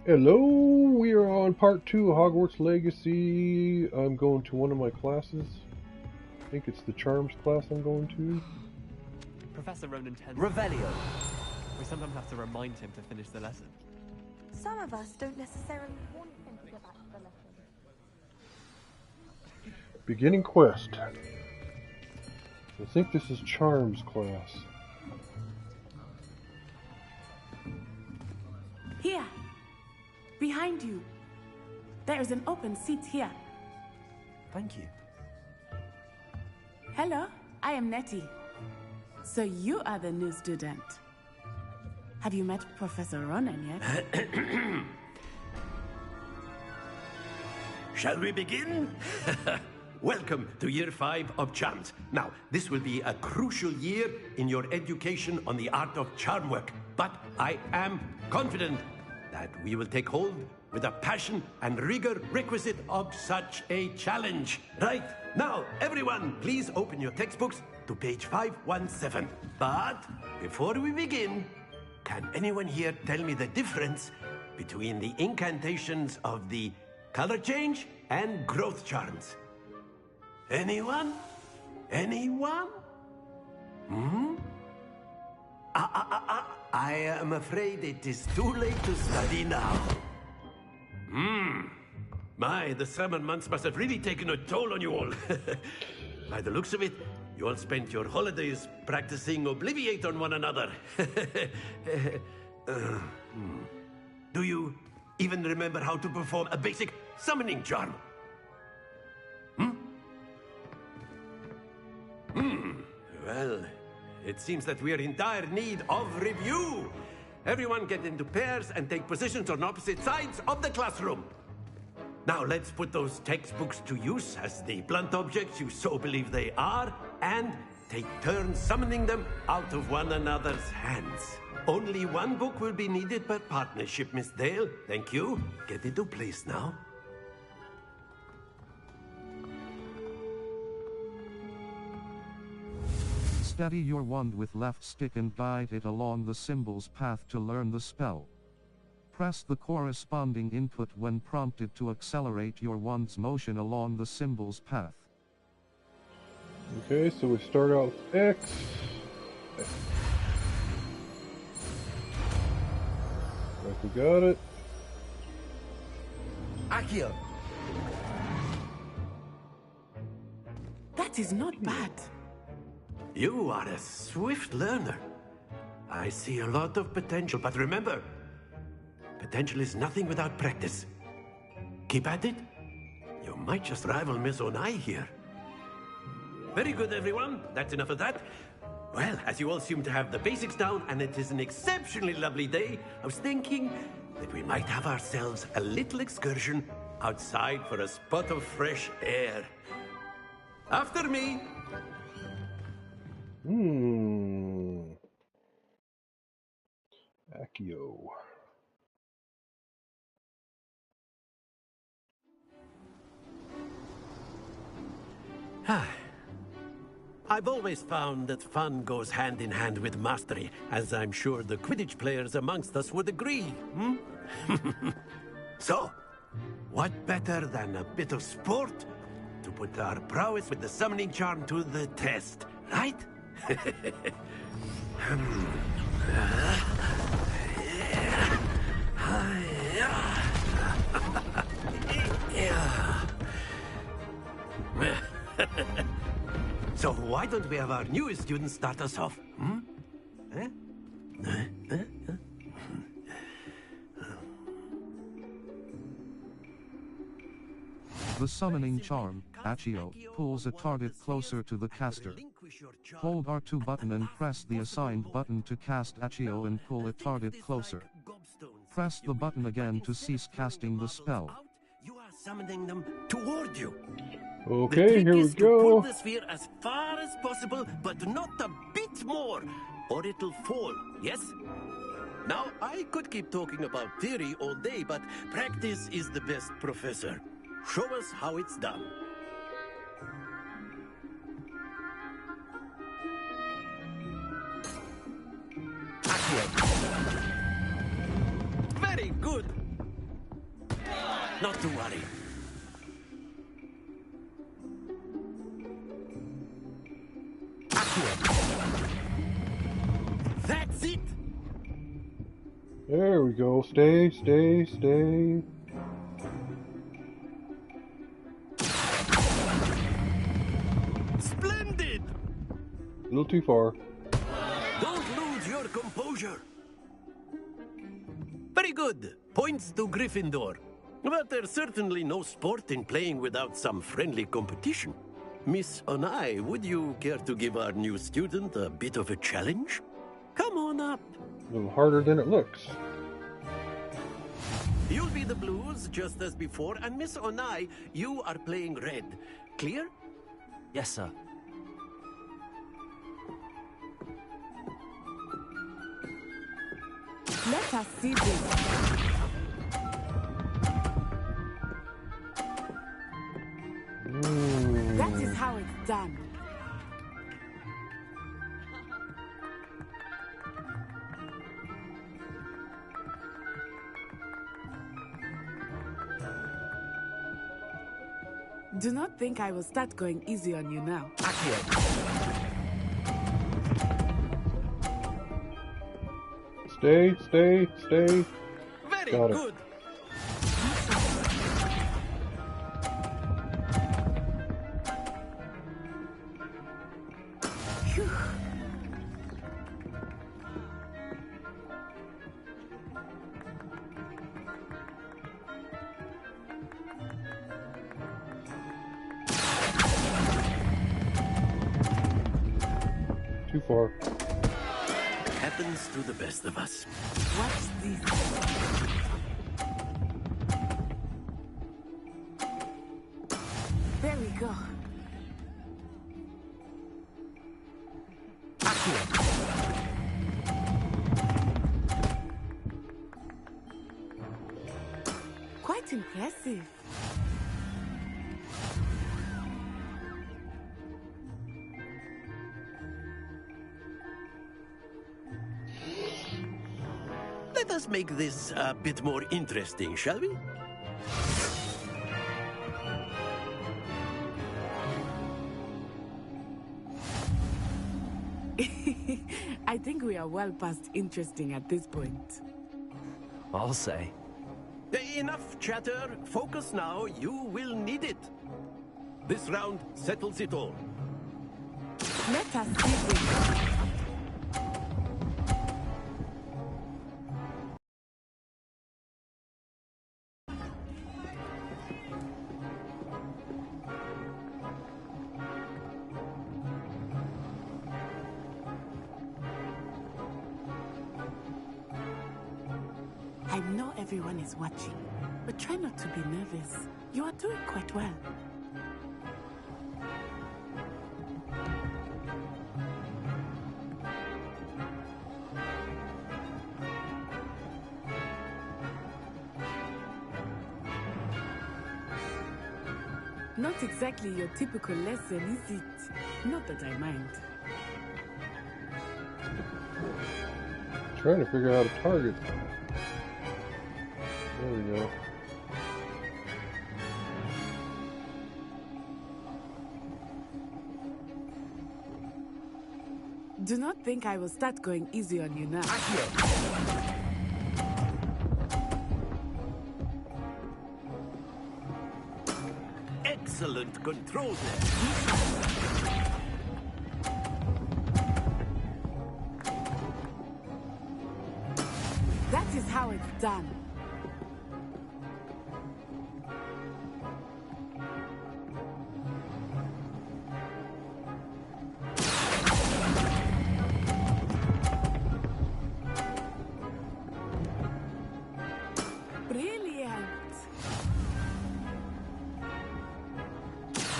Hello, we are on part 2 of Hogwarts Legacy. I'm going to one of my classes. I think it's the Charms class I'm going to. Professor Ronan tends Revelio. We sometimes have to remind him to finish the lesson. Some of us don't necessarily want him to get back to the lesson. Beginning quest. I think this is Charms class. Here, behind you. There is an open seat here. Thank you. Hello, I am Nettie. So you are the new student. Have you met Professor Ronan yet? Shall we begin? Welcome to Year 5 of Charms. Now, this will be a crucial year in your education on the art of charm work. But I am confident that we will take hold with the passion and rigor requisite of such a challenge. Right, now, everyone, please open your textbooks to page 517. But before we begin, can anyone here tell me the difference between the incantations of the color change and growth charms? Anyone? Anyone? I am afraid it is too late to study now. My, the summer months must have really taken a toll on you all. By the looks of it, you all spent your holidays practicing Obliviate on one another. Do you even remember how to perform a basic summoning charm? Well, it seems that we are in dire need of review. Everyone get into pairs and take positions on opposite sides of the classroom. Now let's put those textbooks to use as the blunt objects you so believe they are, and take turns summoning them out of one another's hands. Only one book will be needed per partnership, Miss Dale. Thank you. Get into place now. Steady your wand with left stick and guide it along the symbol's path to learn the spell. Press the corresponding input when prompted to accelerate your wand's motion along the symbol's path. Okay, so we start out with X. Right, we got it. Accio. That is not bad. You are a swift learner. I see a lot of potential, but remember, potential is nothing without practice. Keep at it. You might just rival Miss Onai here. Very good, everyone. That's enough of that. Well, as you all seem to have the basics down, and it is an exceptionally lovely day, I was thinking that we might have ourselves a little excursion outside for a spot of fresh air. After me. Accio. I've always found that fun goes hand in hand with mastery, as I'm sure the Quidditch players amongst us would agree. So, what better than a bit of sport to put our prowess with the summoning charm to the test, right? So why don't we have our newest student start us off? The summoning charm, Accio, pulls a target closer to the caster. Hold R2 button and press the assigned button to cast Accio and pull a target closer. Press the button again to cease casting the spell. You are summoning them toward you. Okay, here we is to pull go. the sphere as far as possible, but not a bit more, or it'll fall, yes? Now, I could keep talking about theory all day, but practice is the best professor. Show us how it's done. Very good. Not to worry. That's it! There we go. Stay, stay, stay. Splendid! A little too far. Don't lose your composure. Very good. Points to Gryffindor. But there's certainly no sport in playing without some friendly competition. Miss Onai, would you care to give our new student a bit of a challenge? Come on up. A little harder than it looks. You'll be the blues, just as before, and Miss Onai, you are playing red. Clear? Yes, sir. Let us see this. That is how it's done. Do not think I will start going easy on you now. Stay, stay, stay. Very Got it. good. Too far. Happens to the best of us. Watch this. There we go. Quite impressive. Let us make this a bit more interesting, shall we? I think we are well past interesting at this point. I'll say. Enough chatter. Focus now. You will need it. This round settles it all. Let us see this. I know everyone is watching, but try not to be nervous. You are doing quite well. Not exactly your typical lesson, is it? Not that I mind. Trying to figure out a target. There we go. Do not think I will start going easy on you now. Excellent control there. That is how it's done. Brilliant.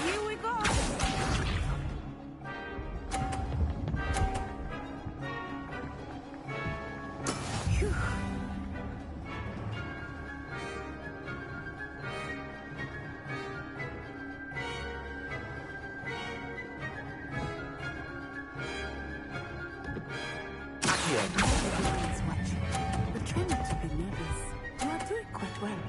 Here we go. Phew. Everyone is watching, but try not to be nervous. You are doing quite well.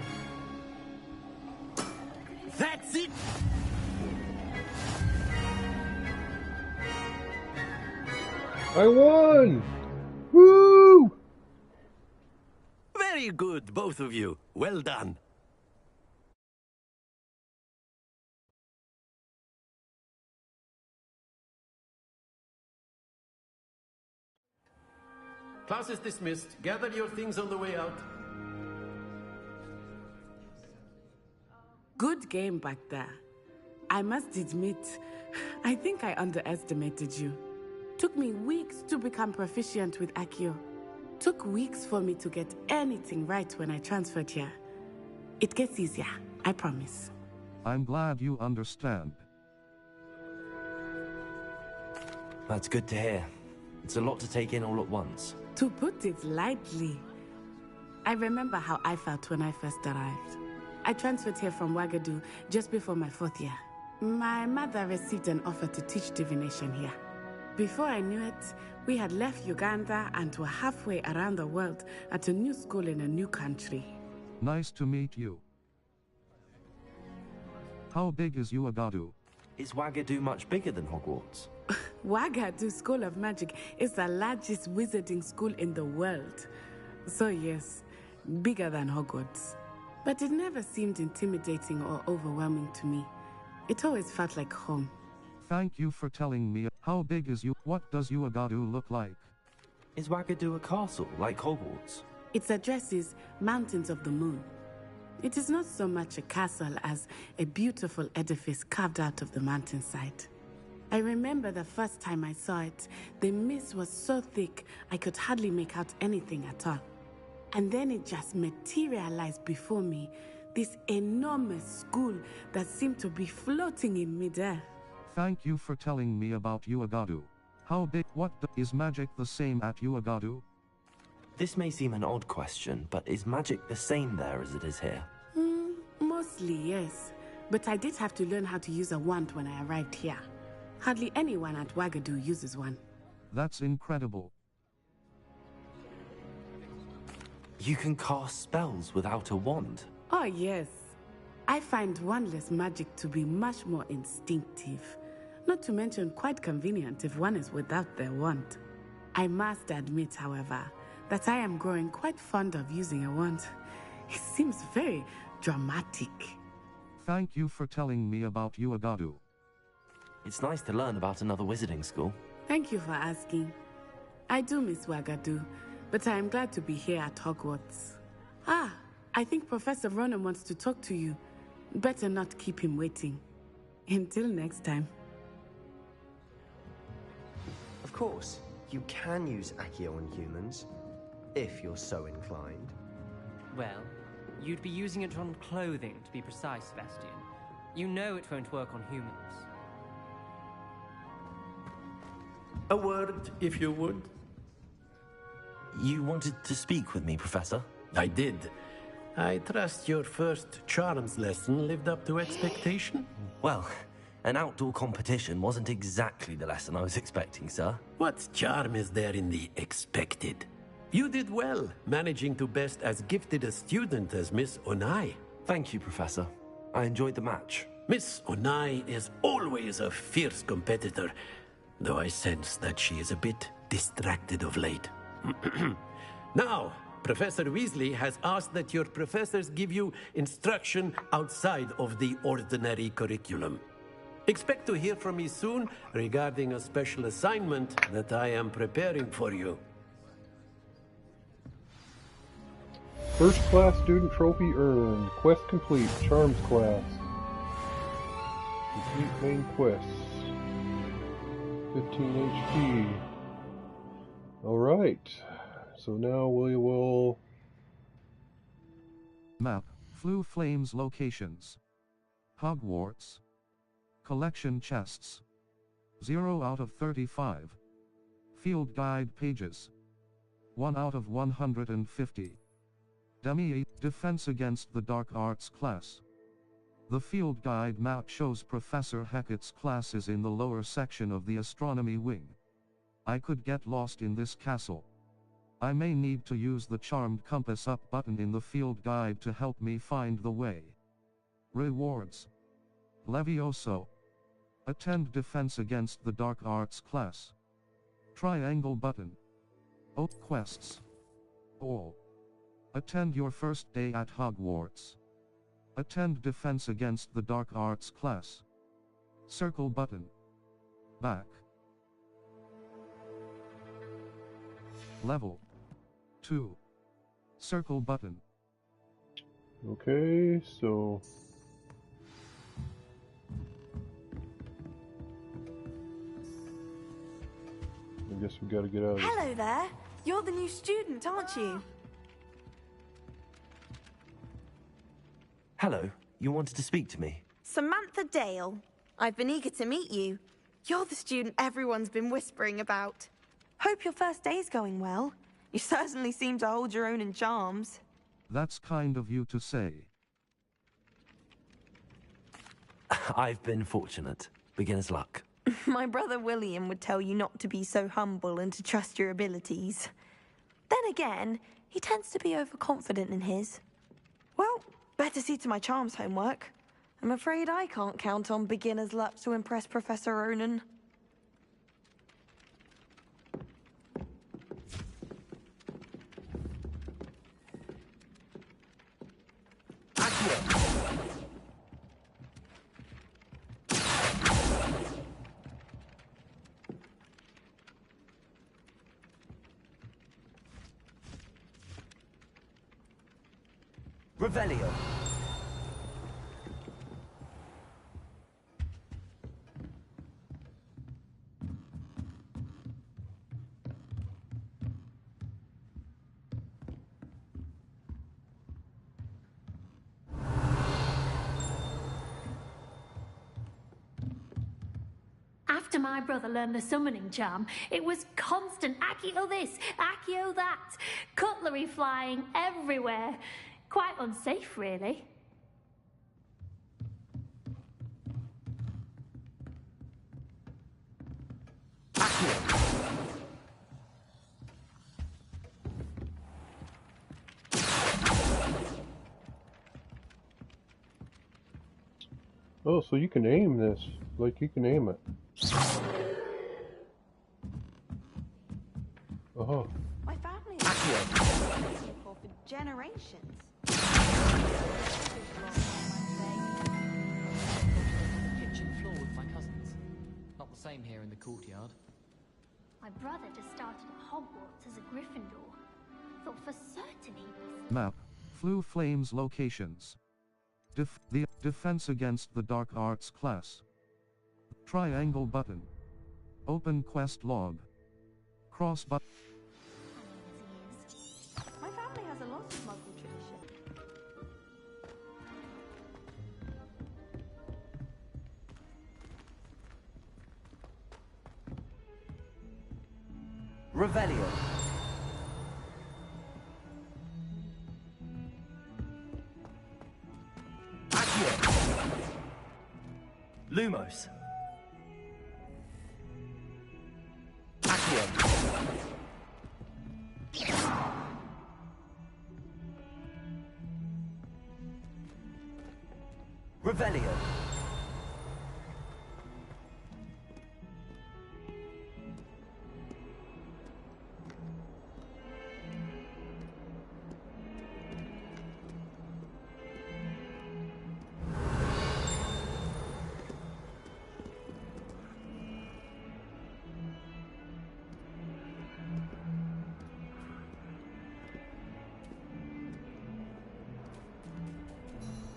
I won! Woo! Very good, both of you. Well done. Class is dismissed. Gather your things on the way out. Good game back there. I must admit, I think I underestimated you. Took me weeks to become proficient with Accio. Took weeks for me to get anything right when I transferred here. It gets easier, I promise. I'm glad you understand. That's good to hear. It's a lot to take in all at once. To put it lightly, I remember how I felt when I first arrived. I transferred here from Wagadu just before my 4th year. My mother received an offer to teach divination here. Before I knew it, we had left Uganda and were halfway around the world at a new school in a new country. Nice to meet you. How big is Uagadu? Is Wagadu much bigger than Hogwarts? Wagadu School of Magic is the largest wizarding school in the world. So yes, bigger than Hogwarts. But it never seemed intimidating or overwhelming to me. It always felt like home. Thank you for telling me. How big is you? What does Uagadu look like? Is Wagadu a castle, like Hogwarts? Its address is Mountains of the Moon. It is not so much a castle as a beautiful edifice carved out of the mountainside. I remember the first time I saw it, the mist was so thick I could hardly make out anything at all. And then it just materialized before me, this enormous school that seemed to be floating in midair. Thank you for telling me about Uagadu. How big? Is magic the same at Uagadu? This may seem an odd question, but is magic the same there as it is here? Mostly, yes. But I did have to learn how to use a wand when I arrived here. Hardly anyone at Wagadu uses one. That's incredible. You can cast spells without a wand. Oh, yes. I find wandless magic to be much more instinctive. Not to mention quite convenient if one is without their wand. I must admit, however, that I am growing quite fond of using a wand. It seems very dramatic. Thank you for telling me about Uagadu. It's nice to learn about another wizarding school. Thank you for asking. I do miss Wagadu, but I am glad to be here at Hogwarts. Ah, I think Professor Ronan wants to talk to you. Better not keep him waiting. Until next time. Of course, you can use Accio on humans, if you're so inclined. Well, you'd be using it on clothing, to be precise, Sebastian. You know it won't work on humans. A word, if you would. You wanted to speak with me, Professor? I did. I trust your first charms lesson lived up to expectation? Well, an outdoor competition wasn't exactly the lesson I was expecting, sir. What charm is there in the expected? You did well, managing to best as gifted a student as Miss Onai. Thank you, Professor. I enjoyed the match. Miss Onai is always a fierce competitor, though I sense that she is a bit distracted of late. Now, Professor Weasley has asked that your professors give you instruction outside of the ordinary curriculum. Expect to hear from me soon regarding a special assignment that I am preparing for you. First class student trophy earned. Quest complete. Charms class. Complete main quests. 15 HP. Alright. So now we will... Map. Flue Flames locations. Hogwarts. Collection chests. 0 out of 35. Field guide pages. 1 out of 150. Demi Defense Against the Dark Arts class. The field guide map shows Professor Hackett's class is in the lower section of the astronomy wing. I could get lost in this castle. I may need to use the charmed compass up button in the field guide to help me find the way. Rewards. Levioso. Attend Defense Against the Dark Arts class. Triangle button. Oak quests. All. Attend your first day at Hogwarts. Attend Defense Against the Dark Arts class. Circle button. Back. Level 2. Circle button. Okay, so I guess we gotta get out of this. Hello there. You're the new student, aren't you? Hello, you wanted to speak to me? Samantha Dale. I've been eager to meet you. You're the student everyone's been whispering about. Hope your first day's going well. You certainly seem to hold your own in charms. That's kind of you to say. I've been fortunate. Beginner's luck. My brother William would tell you not to be so humble and to trust your abilities. Then again, he tends to be overconfident in his. Well, better see to my charms homework. I'm afraid I can't count on beginner's luck to impress Professor Ronan. Revelio. After my brother learned the summoning charm, it was constant Accio this, Accio that, cutlery flying everywhere. Quite unsafe, really. Oh, so you can aim this. Like, you can aim it. Oh. My family has been for generations. Kitchen floor with my cousins. Not the same here in the courtyard. My brother just started at Hogwarts as a Gryffindor. Thought for certain he'd be... Map. Flu Flames locations. The Defense Against the Dark Arts class. Triangle button. Open quest log. Cross button. My family has a lot of Muggle tradition. Revelio. Lumos. Accio. Revelio.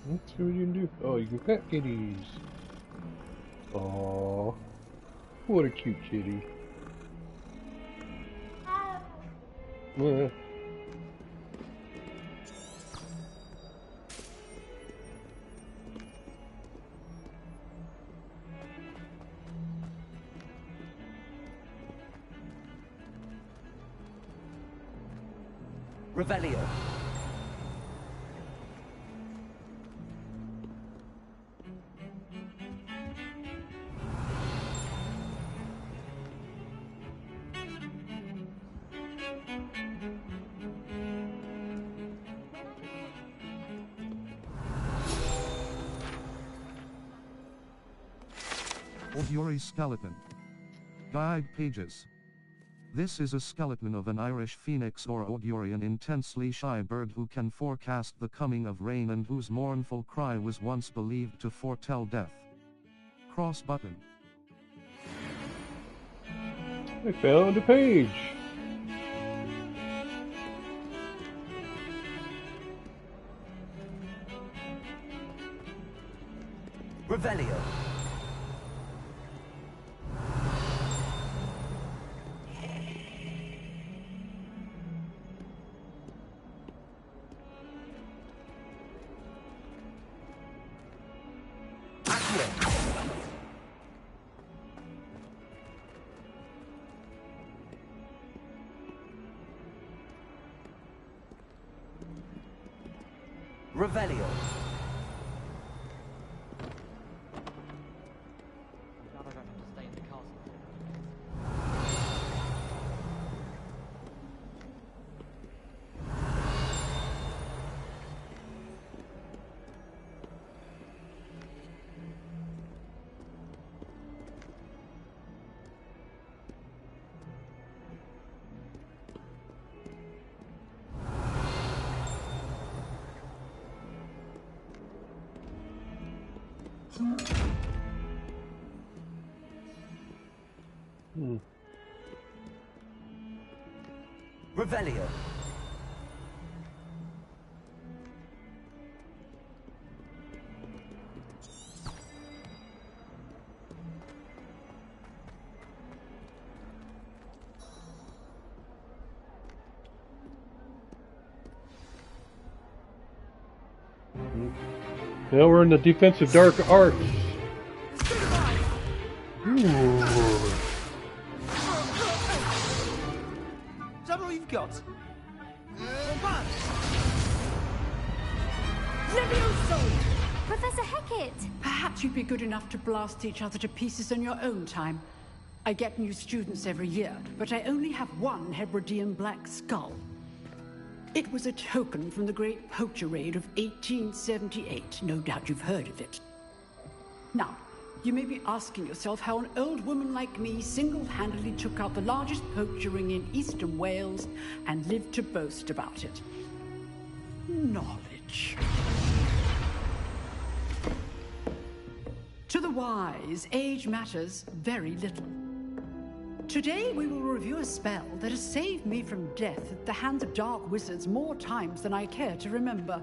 Let's see what you can do. Oh, you can pet kitties. Aww. What a cute kitty. Revelio. Old Yuri skeleton. Guide pages. This is a skeleton of an Irish phoenix or augury, an intensely shy bird who can forecast the coming of rain and whose mournful cry was once believed to foretell death. Cross button. I found a page. Revelio. Revelio. Glad I don't have to stay in the castle. Revelio. Now we're in the defensive dark arts. Ooh. Is that all you've got? Levioso! Professor Hecat! Perhaps you'd be good enough to blast each other to pieces in your own time. I get new students every year, but I only have one Hebridean black skull. It was a token from the Great Poacher Raid of 1878. No doubt you've heard of it. Now, you may be asking yourself how an old woman like me single-handedly took out the largest poacher ring in eastern Wales and lived to boast about it. Knowledge. To the wise, age matters very little. Today we will review a spell that has saved me from death at the hands of dark wizards more times than I care to remember.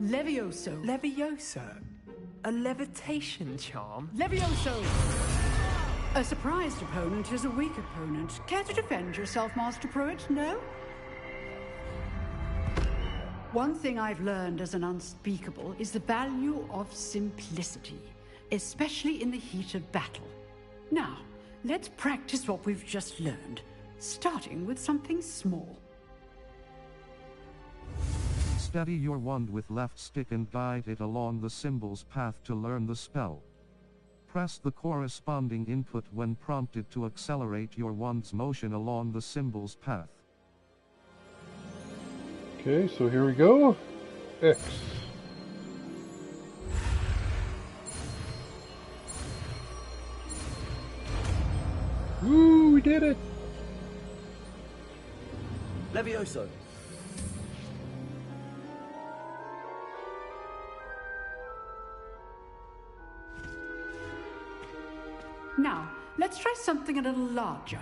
Levioso. Levioso? A levitation charm? Levioso! A surprised opponent is a weak opponent. Care to defend yourself, Master Pruitt? No? One thing I've learned as an unspeakable is the value of simplicity, especially in the heat of battle. Now, let's practice what we've just learned, starting with something small. Steady your wand with left stick and guide it along the symbol's path to learn the spell. Press the corresponding input when prompted to accelerate your wand's motion along the symbol's path. Okay, so here we go. X. Woo, we did it! Levioso. Now, let's try something a little larger.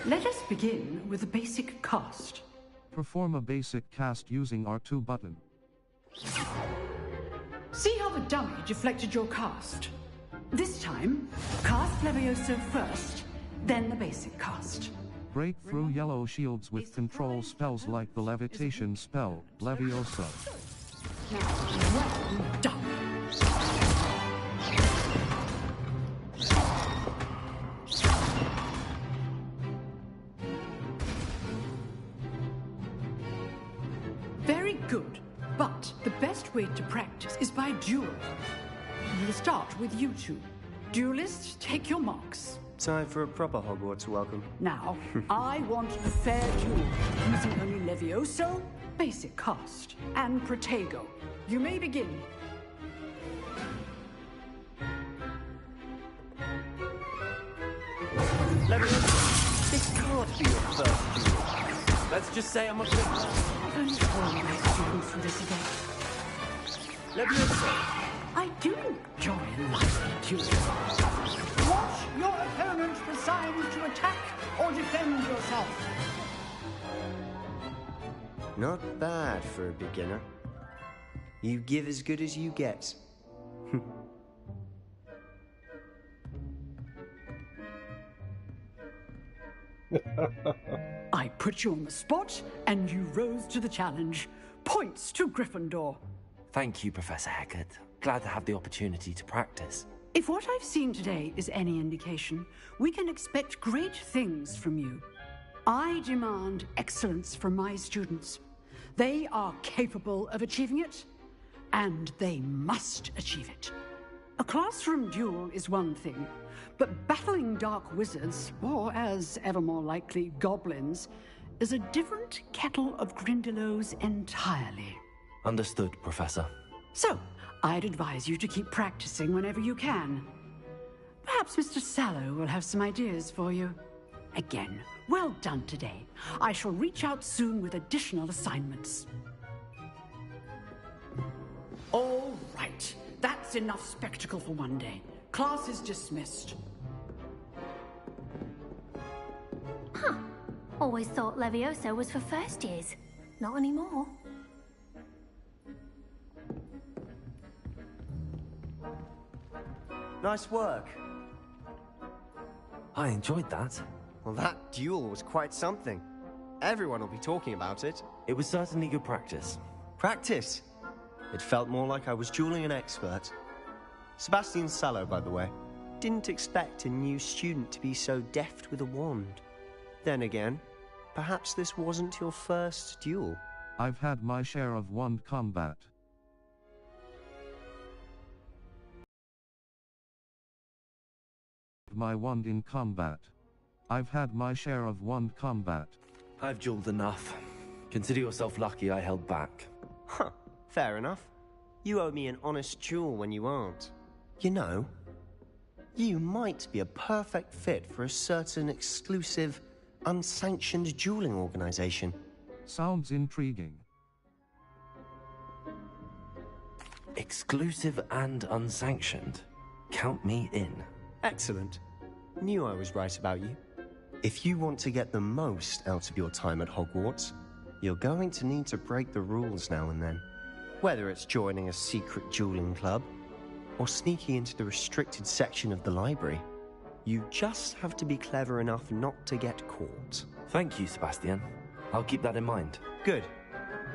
Let us begin with a basic cast. Perform a basic cast using R2 button. See how the dummy deflected your cast? This time, cast Levioso first, then the basic cast. Break through yellow shields with control spells like the levitation spell, Levioso. Now, well done. Very good. But the best way to practice is by duel. We'll start with you two. Duelists, take your marks. Time for a proper Hogwarts welcome. Now, I want a fair duel, using only Levioso, basic cast, and Protego. You may begin. This can't be your first duel. Let's just say I'm a bit... Only all my students for this event. Levioso. I do enjoy lively duels. Watch your opponent decide to attack or defend yourself. Not bad for a beginner. You give as good as you get. I put you on the spot, and you rose to the challenge. Points to Gryffindor. Thank you, Professor Hecat. Glad to have the opportunity to practice. If what I've seen today is any indication, we can expect great things from you. I demand excellence from my students. They are capable of achieving it, and they must achieve it. A classroom duel is one thing, but battling dark wizards, or as ever more likely, goblins, is a different kettle of Grindylows entirely. Understood, Professor. So, I'd advise you to keep practicing whenever you can. Perhaps Mr. Sallow will have some ideas for you. Again, well done today. I shall reach out soon with additional assignments. All right. That's enough spectacle for one day. Class is dismissed. Huh. Always thought Levioso was for first years. Not anymore. Nice work. I enjoyed that. Well, that duel was quite something. Everyone will be talking about it. It was certainly good practice. Practice? It felt more like I was dueling an expert. Sebastian Sallow, by the way. Didn't expect a new student to be so deft with a wand. Then again, perhaps this wasn't your first duel. I've had my share of wand combat. My wand in combat. I've had my share of wand combat. I've dueled enough. Consider yourself lucky I held back. Huh, fair enough. You owe me an honest duel when you aren't. You know, you might be a perfect fit for a certain exclusive, unsanctioned dueling organization. Sounds intriguing. Exclusive and unsanctioned. Count me in. Excellent. Knew I was right about you. If you want to get the most out of your time at Hogwarts, you're going to need to break the rules now and then. Whether it's joining a secret dueling club, or sneaking into the restricted section of the library, you just have to be clever enough not to get caught. Thank you, Sebastian. I'll keep that in mind. Good.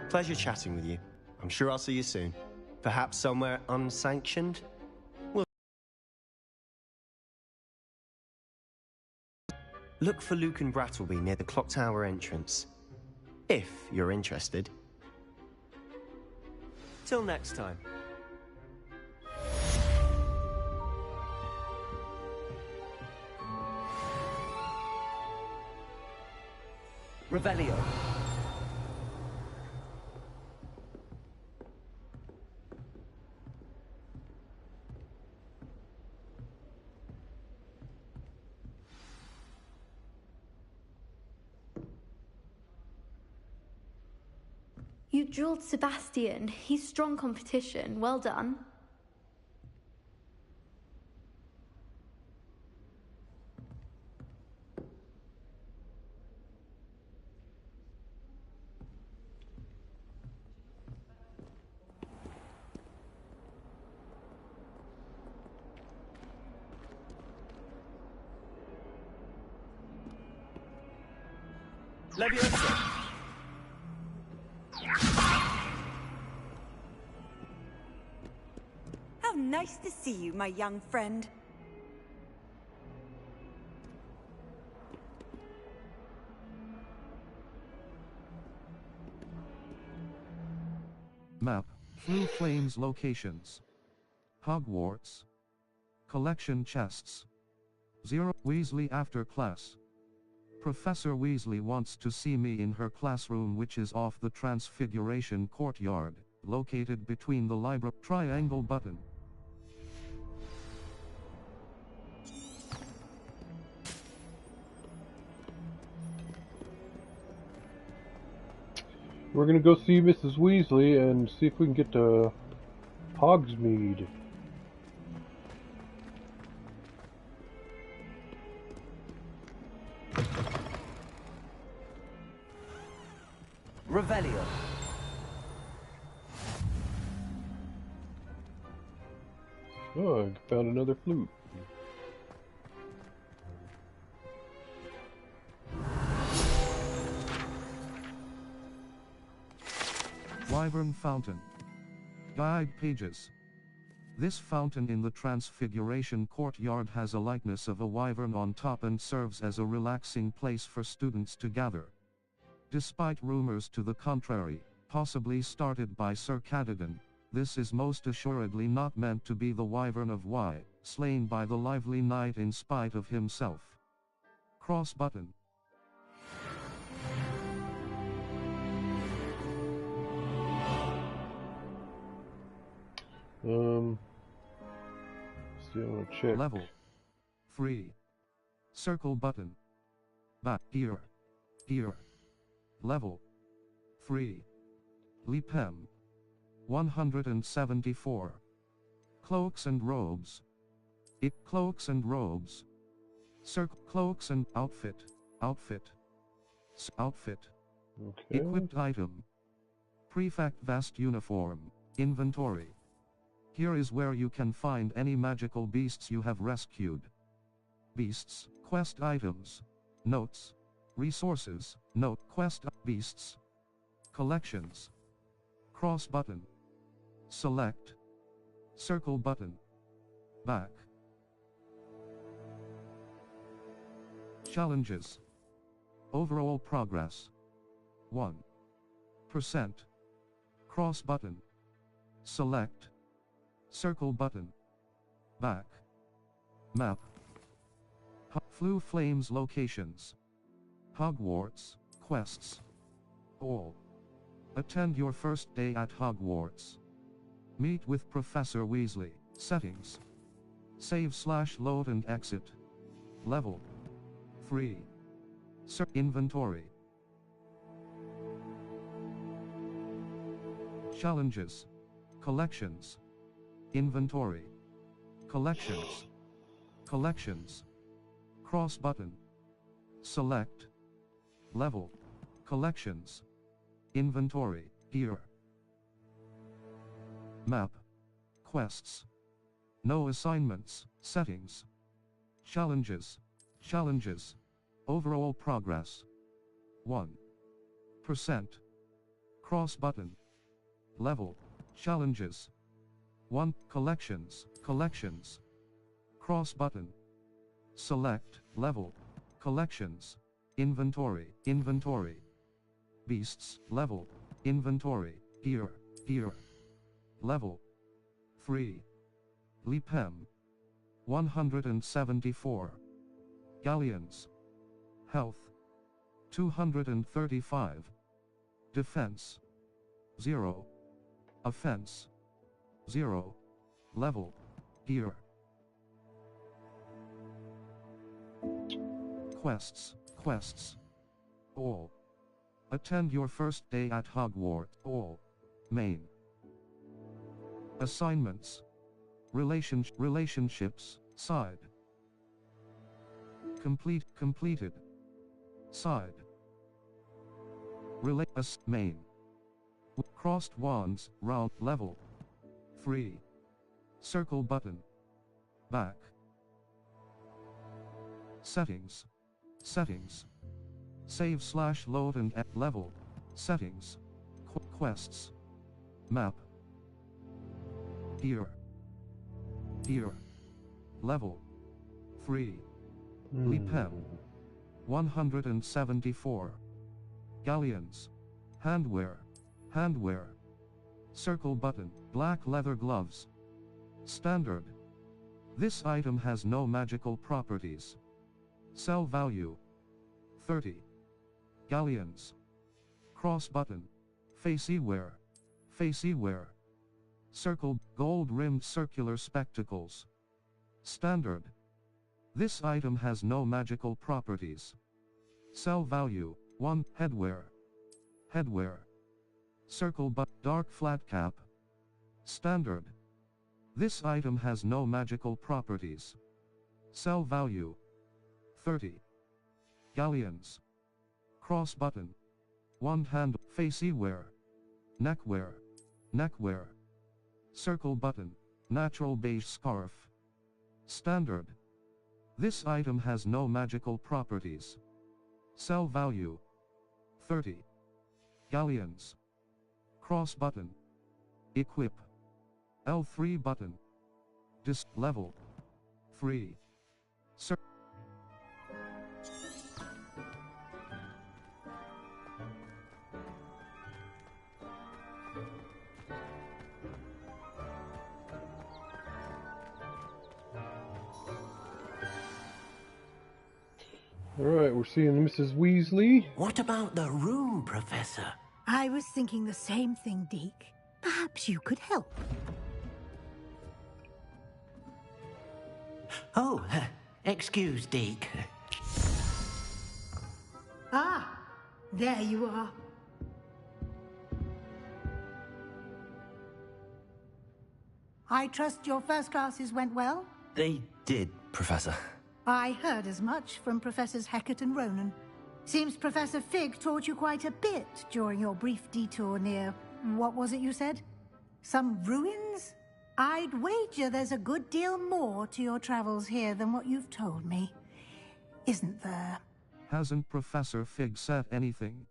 Pleasure chatting with you. I'm sure I'll see you soon. Perhaps somewhere unsanctioned? Look for Luke and Brattleby near the clock tower entrance. If you're interested. Till next time. Revelio. You dueled Sebastian. He's strong competition. Well done. Leviosa! How nice to see you, my young friend. Map. Blue Flames locations. Hogwarts. Collection chests. 0. Weasley after class. Professor Weasley wants to see me in her classroom, which is off the Transfiguration courtyard, located between the library. Triangle button. We're gonna go see Mrs. Weasley and see if we can get to Hogsmeade. Revelio. Oh, I found another flute. Wyvern Fountain. Guide pages. This fountain in the Transfiguration courtyard has a likeness of a wyvern on top and serves as a relaxing place for students to gather. Despite rumors to the contrary, possibly started by Sir Cadogan, this is most assuredly not meant to be the wyvern of Y, slain by the lively knight in spite of himself. Cross button. See, I want to check. Level. Free. Circle button. Back. Here. Here. Level. Free. Lipem. 174. Cloaks and robes. Cloaks and robes. Circle. Cloaks and outfit. Outfit. Outfit. Okay. Equipped item. Prefect vest uniform. Inventory. Here is where you can find any magical beasts you have rescued. Beasts, quest items, notes, resources, note, quest, beasts, collections, cross button, select, circle button, back. Challenges. Overall progress. 1%. Cross button. Select. Circle button. Back. Map. Flu Flames locations. Hogwarts, quests. All. Attend your first day at Hogwarts. Meet with Professor Weasley. Settings. Save/load and exit. Level. Free. Inventory. Challenges. Collections. Inventory. Collections. Collections. Cross button. Select. Level. Collections. Inventory. Here. Map. Quests. No assignments. Settings. Challenges. Challenges. Overall progress. 1%. Cross button. Level. Challenges. 1. Collections. Collections. Cross button. Select. Level. Collections. Inventory. Inventory. Beasts. Level. Inventory. Here. Here. Level. Free. Lipem. 174. Galleons. Health. 235. Defense. 0. Offense. 0. Level. Here. Quests. Quests. All. Attend your first day at Hogwarts. All. Main. Assignments. Relationships. Side. Completed. Side. Main. Crossed wands. Round. Level. Free. Circle button. Back. Settings. Settings. Save/load and level. Settings. Quests. Map. Here. Here. Level. Free. Lipem. 174. Galleons. Handwear. Handwear. Circle button. Black leather gloves. Standard. This item has no magical properties. Sell value 30 galleons. Cross button. Facey wear. Facey wear. Circle gold-rimmed circular spectacles. Standard. This item has no magical properties. Sell value 1 headwear. Headwear. Circle but dark flat cap. Standard. This item has no magical properties. Sell value 30 galleons. Cross button. One hand facey wear. Neckwear. Neckwear. Circle button. Natural beige scarf. Standard. This item has no magical properties. Sell value 30 galleons. Cross button. Equip. L3 button. Level 3. Alright, we're seeing Mrs. Weasley. What about the room, Professor? I was thinking the same thing, Deke. Perhaps you could help. Oh, excuse, Deke. Ah, there you are. I trust your first classes went well? They did, Professor. I heard as much from Professors Hecat and Ronan. Seems Professor Fig taught you quite a bit during your brief detour near... what was it you said? Some ruins? I'd wager there's a good deal more to your travels here than what you've told me. Isn't there? Hasn't Professor Fig said anything?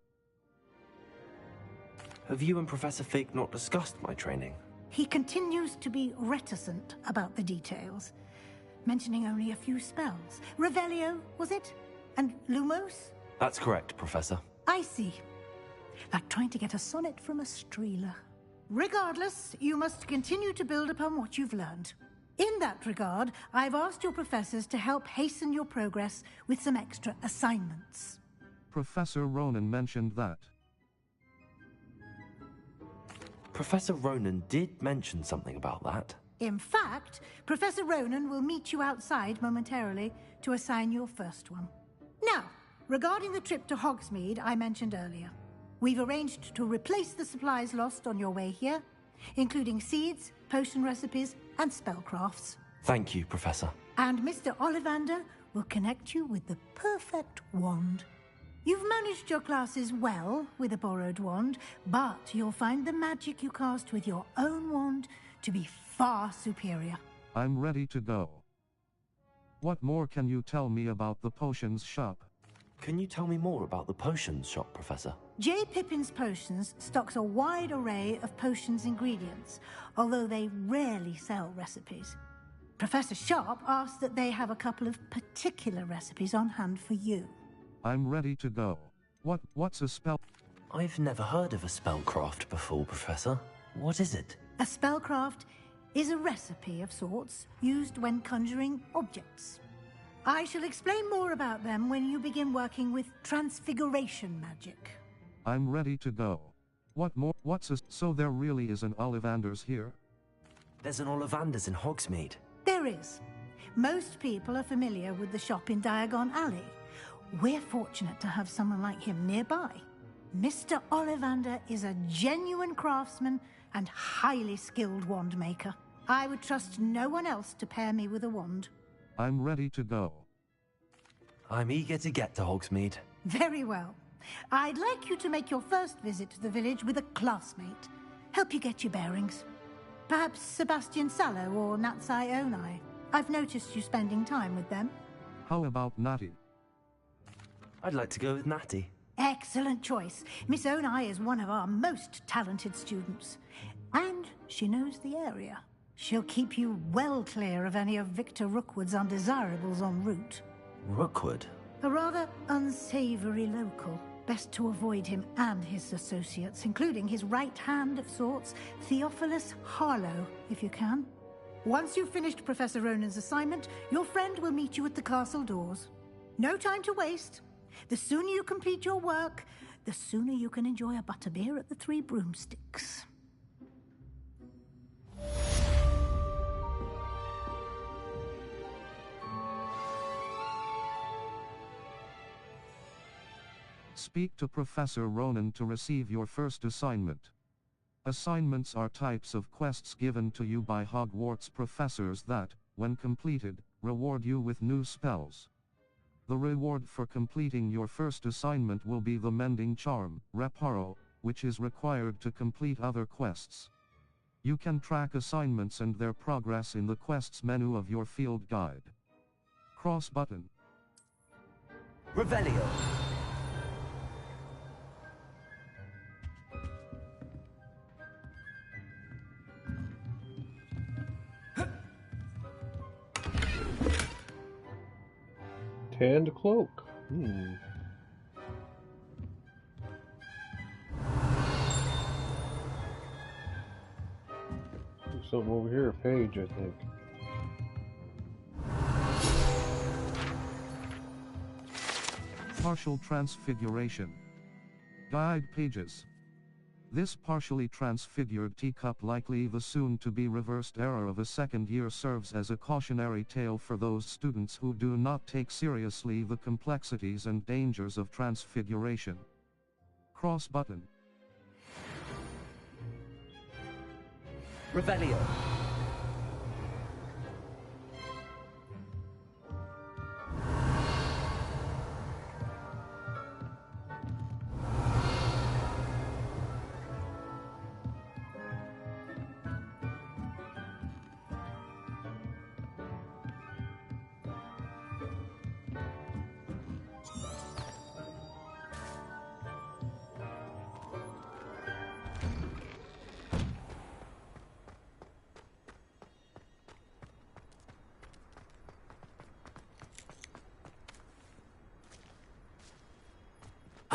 Have you and Professor Fig not discussed my training? He continues to be reticent about the details, mentioning only a few spells. Revelio, was it? And Lumos? That's correct, Professor. I see. Like trying to get a sonnet from a streeler. Regardless, you must continue to build upon what you've learned. In that regard, I've asked your professors to help hasten your progress with some extra assignments. Professor Ronan mentioned that. Professor Ronan did mention something about that. In fact, Professor Ronan will meet you outside momentarily to assign your first one. Now, regarding the trip to Hogsmeade I mentioned earlier, we've arranged to replace the supplies lost on your way here, including seeds, potion recipes, and spellcrafts. Thank you, Professor. And Mr. Ollivander will connect you with the perfect wand. You've managed your classes well with a borrowed wand, but you'll find the magic you cast with your own wand to be far superior. I'm ready to go. What more can you tell me about the potions shop? Can you tell me more about the potions shop, Professor? J. Pippin's Potions stocks a wide array of potions ingredients, although they rarely sell recipes. Professor Sharp asked that they have a couple of particular recipes on hand for you. I'm ready to go. What's a spell? I've never heard of a spellcraft before, Professor. What is it? A spellcraft is a recipe of sorts used when conjuring objects. I shall explain more about them when you begin working with transfiguration magic. I'm ready to go. What more? So there really is an Ollivanders here? There's an Ollivanders in Hogsmeade. There is. Most people are familiar with the shop in Diagon Alley. We're fortunate to have someone like him nearby. Mr. Ollivander is a genuine craftsman and highly skilled wand maker. I would trust no one else to pair me with a wand. I'm ready to go. I'm eager to get to Hogsmeade. Very well. I'd like you to make your first visit to the village with a classmate. Help you get your bearings. Perhaps Sebastian Sallow or Natsai Onai. I've noticed you spending time with them. How about Natty? I'd like to go with Natty. Excellent choice. Miss Onai is one of our most talented students. And she knows the area. She'll keep you well clear of any of Victor Rookwood's undesirables en route. Rookwood? A rather unsavory local. Best to avoid him and his associates, including his right hand of sorts, Theophilus Harlow, if you can. Once you've finished Professor Ronan's assignment, your friend will meet you at the castle doors. No time to waste. The sooner you complete your work, the sooner you can enjoy a butterbeer at the Three Broomsticks. Speak to Professor Ronan to receive your first assignment. Assignments are types of quests given to you by Hogwarts professors that, when completed, reward you with new spells. The reward for completing your first assignment will be the Mending Charm, Reparo, which is required to complete other quests. You can track assignments and their progress in the quests menu of your field guide. Cross button. Revelio. Tanned cloak. There's something over here, a page, I think. Partial transfiguration. Guide pages. This partially transfigured teacup, likely the soon-to-be reversed error of a second year, serves as a cautionary tale for those students who do not take seriously the complexities and dangers of transfiguration. Cross button. Revelio.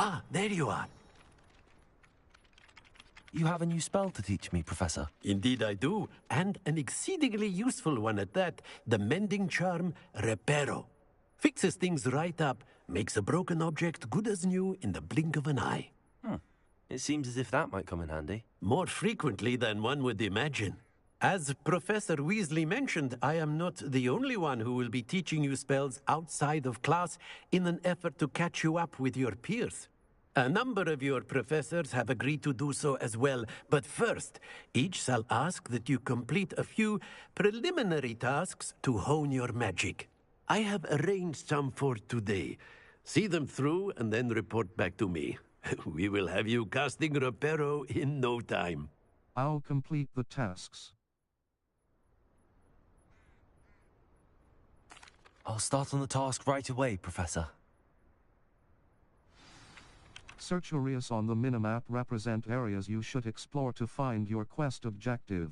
Ah, there you are. You have a new spell to teach me, Professor. Indeed I do, and an exceedingly useful one at that. The Mending Charm, Reparo. Fixes things right up, makes a broken object good as new in the blink of an eye. It seems as if that might come in handy. More frequently than one would imagine. As Professor Weasley mentioned, I am not the only one who will be teaching you spells outside of class in an effort to catch you up with your peers. A number of your professors have agreed to do so as well, but first, each shall ask that you complete a few preliminary tasks to hone your magic. I have arranged some for today. See them through and then report back to me. We will have you casting Reparo in no time. I'll complete the tasks. I'll start on the task right away, Professor. Search areas on the minimap represent areas you should explore to find your quest objective.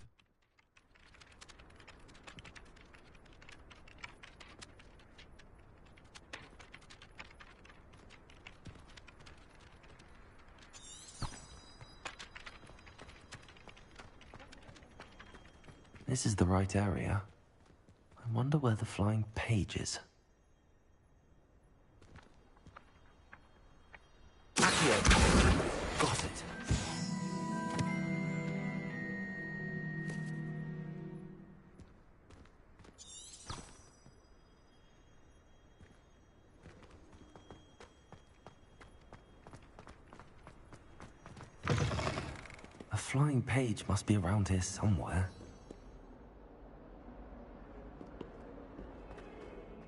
This is the right area. I wonder where the flying page is. Accio! Got it. A flying page must be around here somewhere.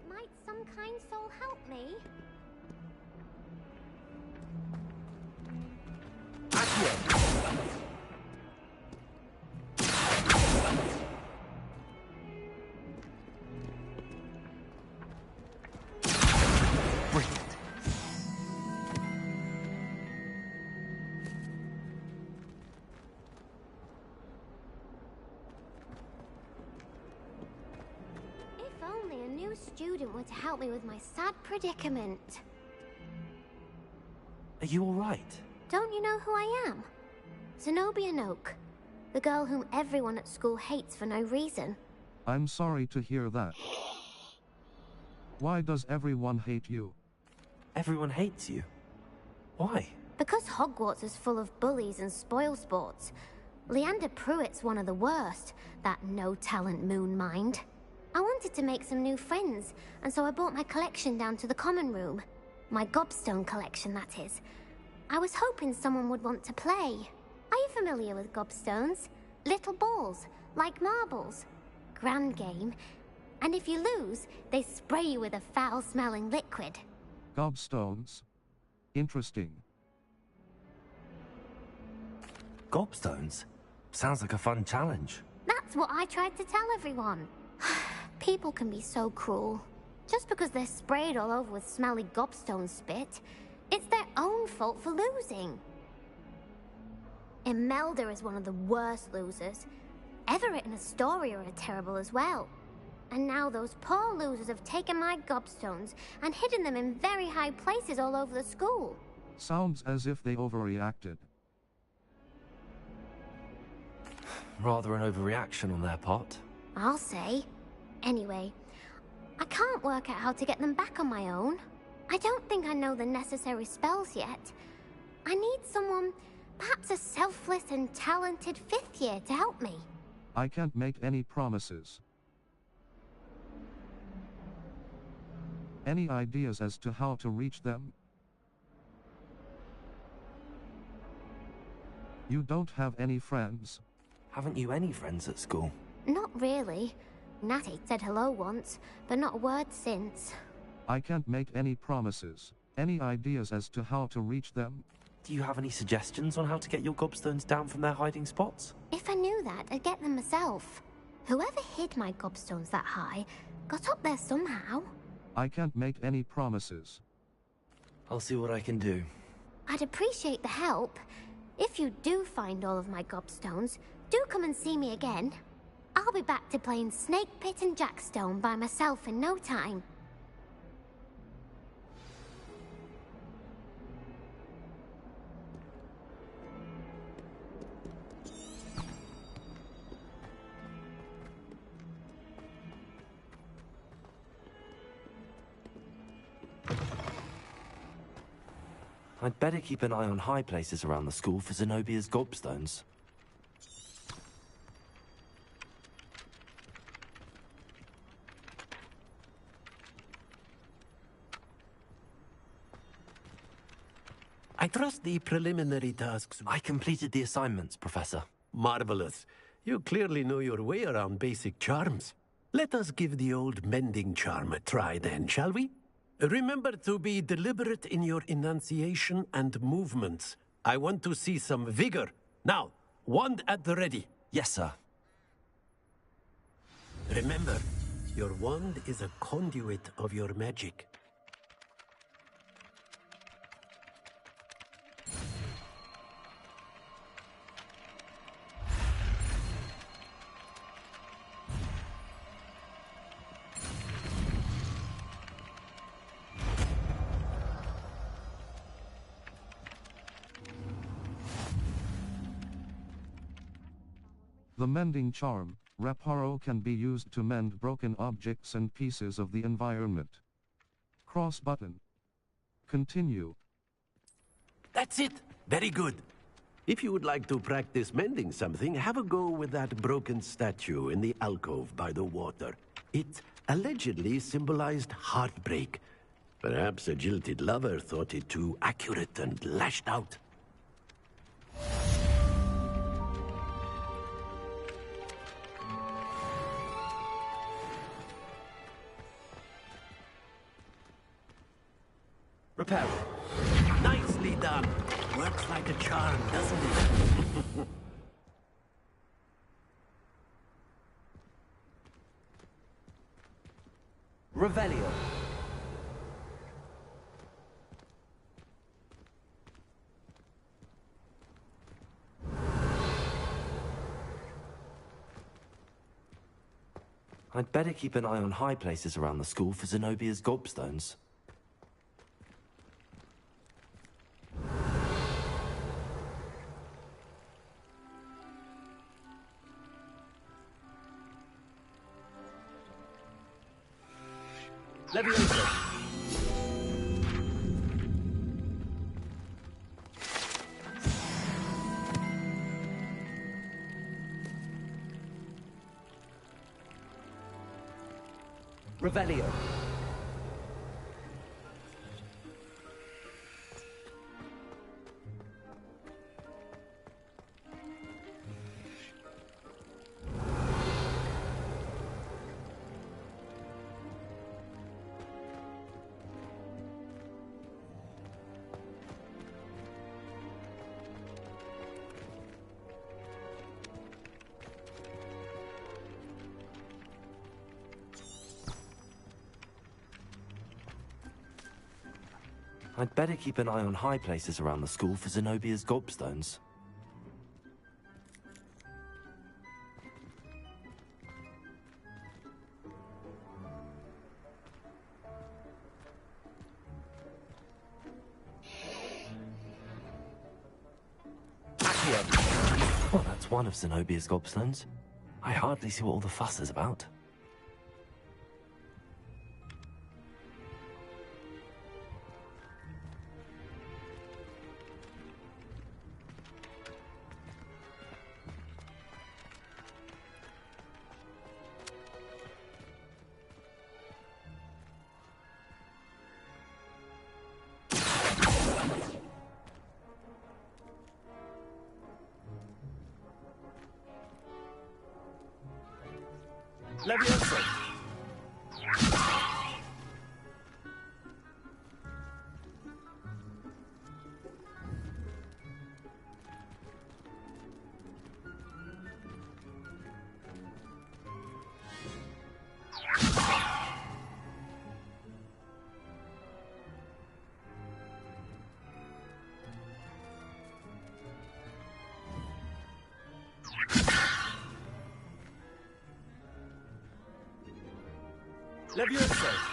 Might some kind soul help me? If only a new student were to help me with my sad predicament. Are you all right? Don't you know who I am? Zenobia Noak, the girl whom everyone at school hates for no reason. I'm sorry to hear that. Why does everyone hate you? Everyone hates you? Why? Because Hogwarts is full of bullies and spoilsports. Leander Pruitt's one of the worst, that no-talent moon mind. I wanted to make some new friends, and so I brought my collection down to the common room. My gobstone collection, that is. I was hoping someone would want to play. Are you familiar with gobstones? Little balls, like marbles. Grand game. And if you lose, they spray you with a foul-smelling liquid. Gobstones? Interesting. Gobstones? Sounds like a fun challenge. That's what I tried to tell everyone. People can be so cruel. Just because they're sprayed all over with smelly gobstone spit, it's their own fault for losing. Imelda is one of the worst losers. Everett and Astoria are terrible as well. And now those poor losers have taken my gobstones and hidden them in very high places all over the school. Sounds as if they overreacted. Rather an overreaction on their part. I'll say. Anyway, I can't work out how to get them back on my own. I don't think I know the necessary spells yet. I need someone, perhaps a selfless and talented fifth year to help me. I can't make any promises. Any ideas as to how to reach them? You don't have any friends. Haven't you any friends at school? Not really. Natty said hello once, but not a word since. I can't make any promises. Any ideas as to how to reach them? Do you have any suggestions on how to get your gobstones down from their hiding spots? If I knew that, I'd get them myself. Whoever hid my gobstones that high got up there somehow. I can't make any promises. I'll see what I can do. I'd appreciate the help. If you do find all of my gobstones, do come and see me again. I'll be back to playing Snake Pit and Jackstone by myself in no time. I'd better keep an eye on high places around the school for Zenobia's gobstones. I trust the preliminary tasks. I completed the assignments, Professor. Marvelous. You clearly know your way around basic charms. Let us give the old mending charm a try then, shall we? Remember to be deliberate in your enunciation and movements. I want to see some vigor. Now, wand at the ready. Yes, sir. Remember, your wand is a conduit of your magic. The mending charm, Reparo, can be used to mend broken objects and pieces of the environment. Cross button. Continue. That's it. Very good. If you would like to practice mending something, have a go with that broken statue in the alcove by the water. It allegedly symbolized heartbreak. Perhaps a jilted lover thought it too accurate and lashed out. Repair. Nicely done. Works like a charm, doesn't it? Revelio. I'd better keep an eye on high places around the school for Zenobia's gobstones. Levioso. Revelio. I'd better keep an eye on high places around the school for Zenobia's gobstones. Well, that's one of Zenobia's gobstones. I hardly see what all the fuss is about. Levioso. Levioso.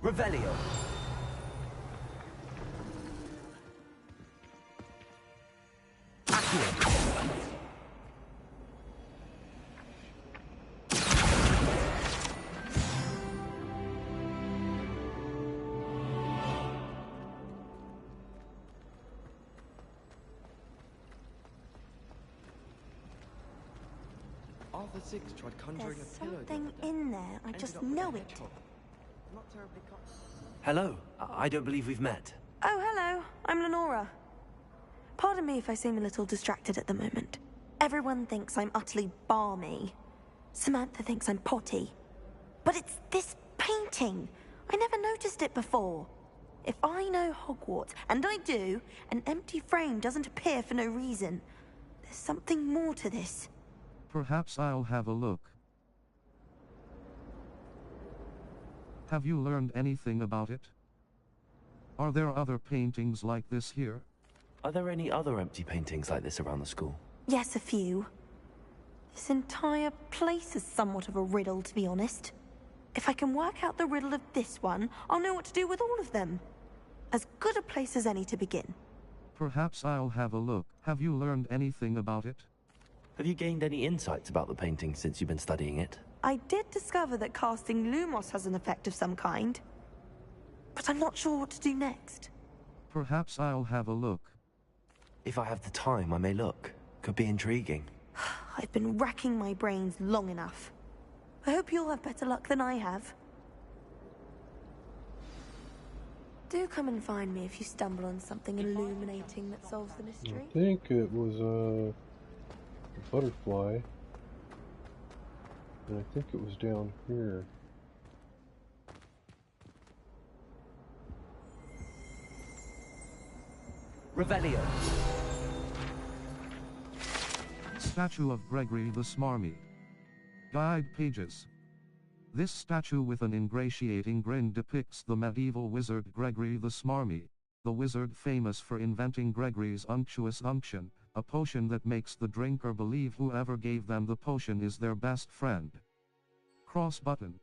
Revelio. Arthur Six tried conjuring There's a pillow. something in there. I just know it. Not terribly Hello. I don't believe we've met. Oh, hello. I'm Lenora. Pardon me if I seem a little distracted at the moment. Everyone thinks I'm utterly balmy. Samantha thinks I'm potty. But it's this painting. I never noticed it before. If I know Hogwarts, and I do, an empty frame doesn't appear for no reason. There's something more to this. Perhaps I'll have a look. Have you learned anything about it? Are there other paintings like this here? Are there any other empty paintings like this around the school? Yes, a few. This entire place is somewhat of a riddle, to be honest. If I can work out the riddle of this one, I'll know what to do with all of them. As good a place as any to begin. Perhaps I'll have a look. Have you learned anything about it? Have you gained any insights about the painting since you've been studying it? I did discover that casting Lumos has an effect of some kind. But I'm not sure what to do next. Perhaps I'll have a look. If I have the time, I may look. Could be intriguing. I've been racking my brains long enough. I hope you'll have better luck than I have. Do come and find me if you stumble on something illuminating that solves the mystery. I think it was a butterfly. And I think it was down here. Revelio. Statue of Gregory the Smarmy. Guide pages. This statue with an ingratiating grin depicts the medieval wizard Gregory the Smarmy, the wizard famous for inventing Gregory's unctuous unction, a potion that makes the drinker believe whoever gave them the potion is their best friend. Cross button.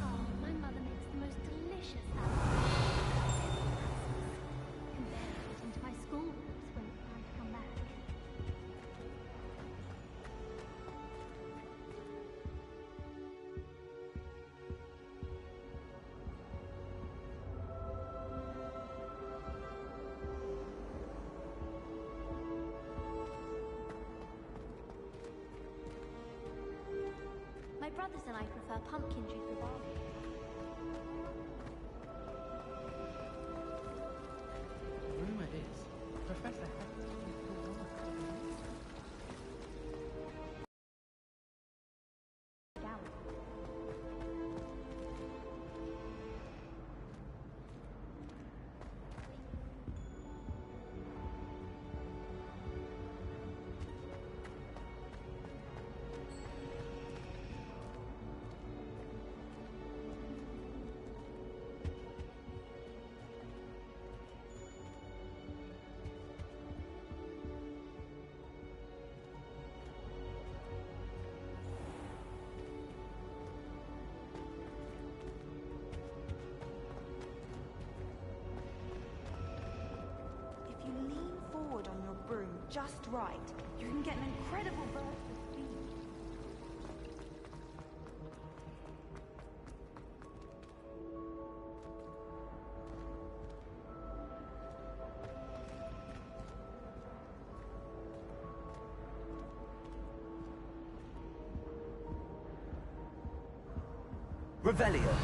Oh, my mother makes the most delicious apples. Can barely fit into my school books when it's time to come back. My brothers and I prefer pumpkin juice with barley. Rumour is, Professor Hector is the one. If you lean forward on your broom just right, you can get an incredible burst of speed. Revelio.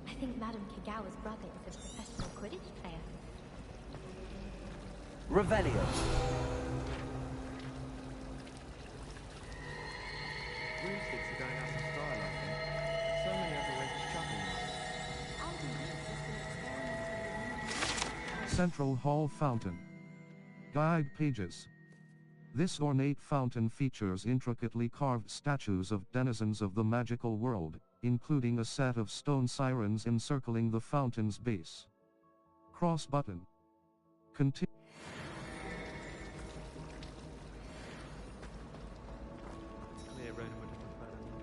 I think Madame Kagawa's brother is a professional Quidditch player. Revelio. Broomsticks are going out of style, I think. So many other ways to travel now. Central Hall Fountain. Guide pages. This ornate fountain features intricately carved statues of denizens of the magical world, including a set of stone sirens encircling the fountain's base. Cross button. Continue. Clear Ronan would have preferred a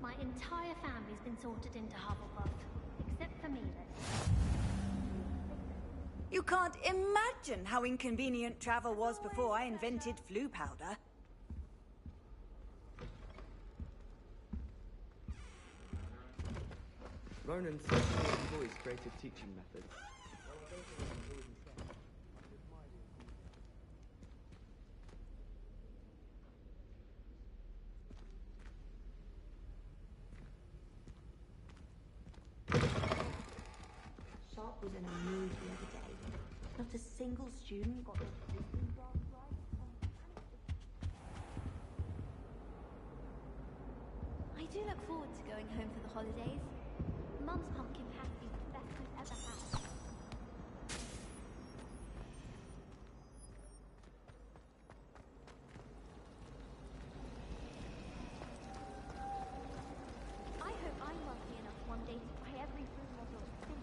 My entire family's been sorted into Hufflepuff, except for me. You can't imagine how inconvenient travel was before I invented flu powder. Ronan certainly employs creative teaching methods. Sharp was in a mood the other day. Not a single student got their sleeping drafts right. I do look forward to going home for the holidays. Mum's pumpkin patty is the best I've ever had. I hope I'm wealthy enough one day to buy every food model extinct.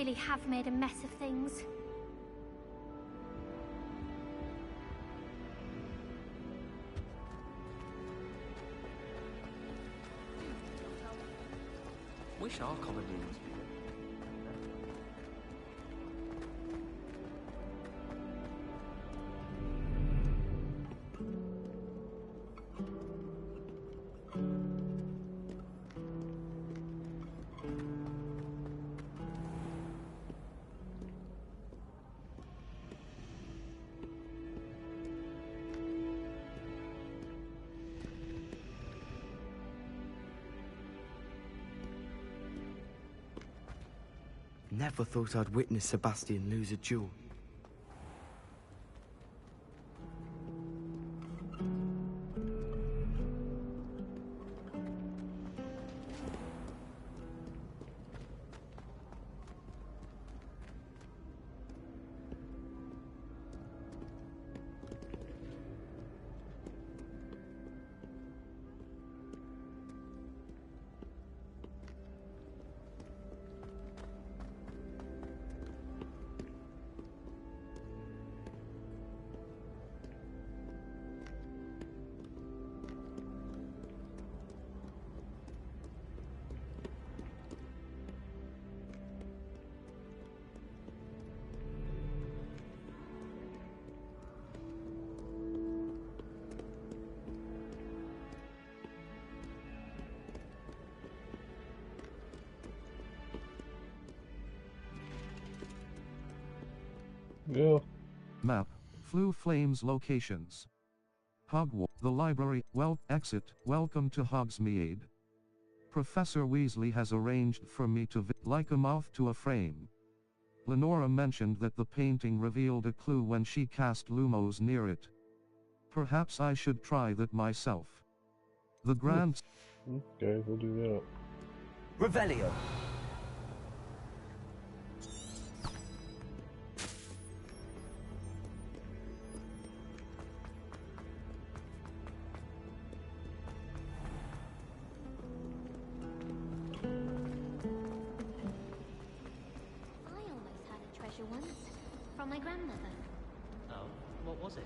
really have made a mess of things. Wish our common room was bigger. Never thought I'd witness Sebastian lose a duel. Yeah. Map. Flu Flames locations. Hogwarts. The library. Exit. Welcome to Hogsmeade. Professor Weasley has arranged for me to like a moth to a frame. Lenora mentioned that the painting revealed a clue when she cast Lumos near it. Perhaps I should try that myself. The Grand... Okay, we'll do that. Revelio. From my grandmother. Oh, what was it?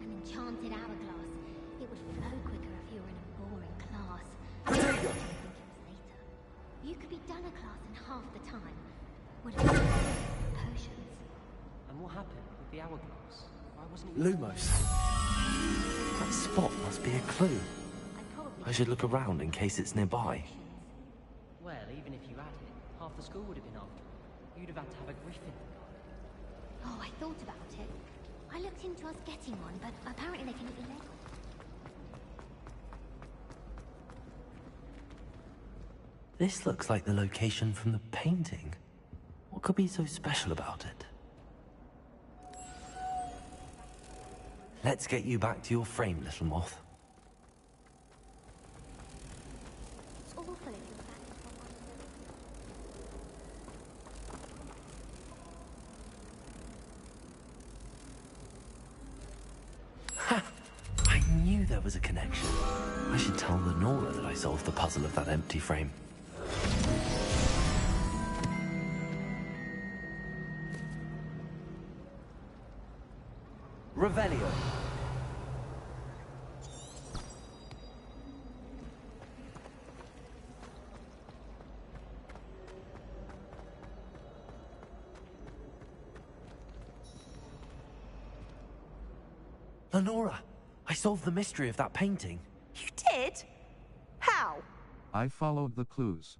An enchanted hourglass. It would flow quicker if you were in a boring class. I think it was later. You could be done a class in half the time. Would have been potions. And what happened with the hourglass? Why wasn't it... Lumos. That spot must be a clue. I should look around in case it's nearby. Well, even if you had it, half the school would have been after it. You'd have had to have a griffin. Oh, I thought about it. I looked into us getting one, but apparently they can be let. This looks like the location from the painting. What could be so special about it? Let's get you back to your frame, little moth. It's awful if you're back to I knew there was a connection. I should tell Lenora that I solved the puzzle of that empty frame. Revelio. Lenora, I solved the mystery of that painting. You did? How? I followed the clues.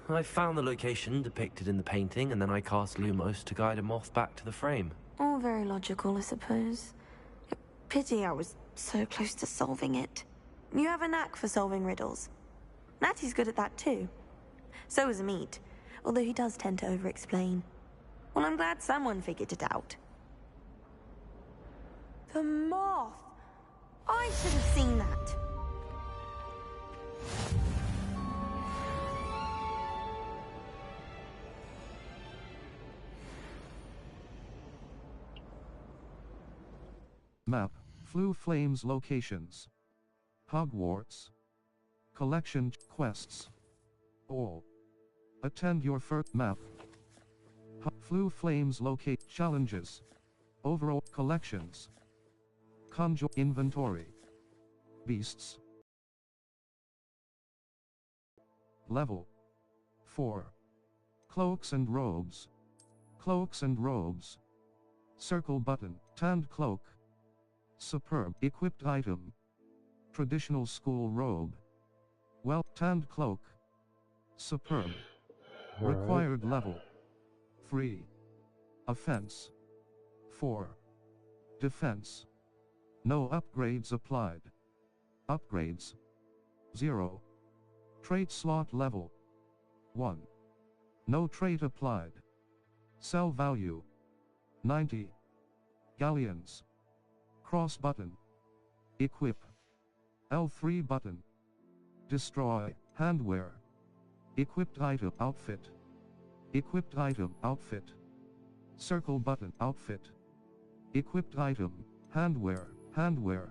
I found the location depicted in the painting, and then I cast Lumos to guide a moth back to the frame. All very logical, I suppose. Pity I was so close to solving it. You have a knack for solving riddles. Natty's good at that too. So is Amit, although he does tend to over-explain. Well, I'm glad someone figured it out. The moth! I should have seen that. Map. Flu Flames locations. Hogwarts. Collection quests. All. Attend your first map. Flu flames locate challenges. Overall collections. Conjure inventory. Beasts. Level 4. Cloaks and robes. Cloaks and robes. Circle button. Tanned cloak. Superb. Equipped item. Traditional school robe. Well, tanned cloak. Superb. Required level 3. Offense 4. Defense. No upgrades applied. Upgrades 0. Trait slot level 1. No trait applied. Sell value 90. Galleons. Cross button. Equip. L3 button. Destroy. Handwear. Equipped item outfit. Equipped item outfit. Circle button outfit. Equipped item handwear. Handwear.